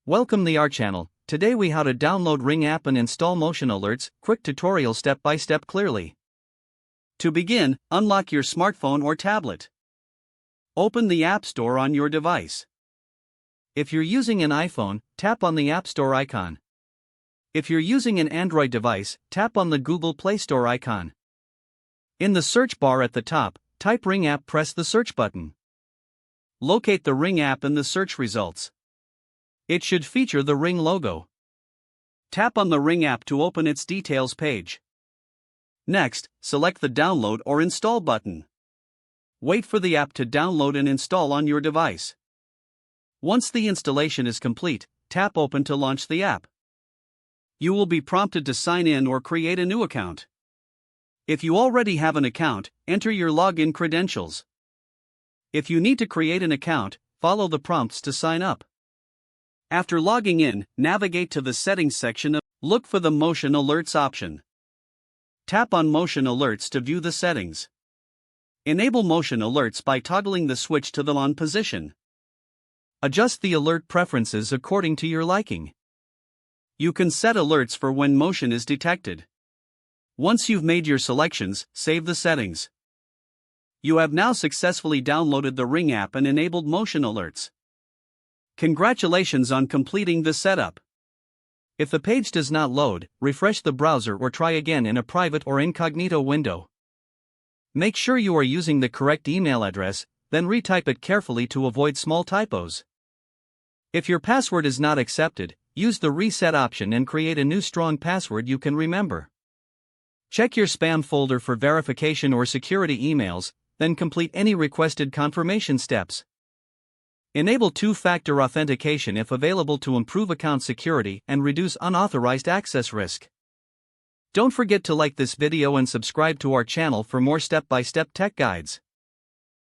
Welcome to our channel. Today we how to download Ring app and install motion alerts, quick tutorial step by step clearly. To begin, unlock your smartphone or tablet. Open the App Store on your device. If you're using an iPhone, tap on the App Store icon. If you're using an Android device, tap on the Google Play Store icon. In the search bar at the top, type Ring app, press the search button. Locate the Ring app in the search results. It should feature the Ring logo. Tap on the Ring app to open its details page. Next, select the Download or Install button. Wait for the app to download and install on your device. Once the installation is complete, tap Open to launch the app. You will be prompted to sign in or create a new account. If you already have an account, enter your login credentials. If you need to create an account, follow the prompts to sign up. After logging in, navigate to the Settings section. Look for the Motion Alerts option. Tap on Motion Alerts to view the settings. Enable Motion Alerts by toggling the switch to the on position. Adjust the alert preferences according to your liking. You can set alerts for when motion is detected. Once you've made your selections, save the settings. You have now successfully downloaded the Ring app and enabled motion alerts. Congratulations on completing the setup. If the page does not load, refresh the browser or try again in a private or incognito window. Make sure you are using the correct email address, then retype it carefully to avoid small typos. If your password is not accepted, use the reset option and create a new strong password you can remember. Check your spam folder for verification or security emails, then complete any requested confirmation steps. Enable two-factor authentication if available to improve account security and reduce unauthorized access risk. Don't forget to like this video and subscribe to our channel for more step-by-step tech guides.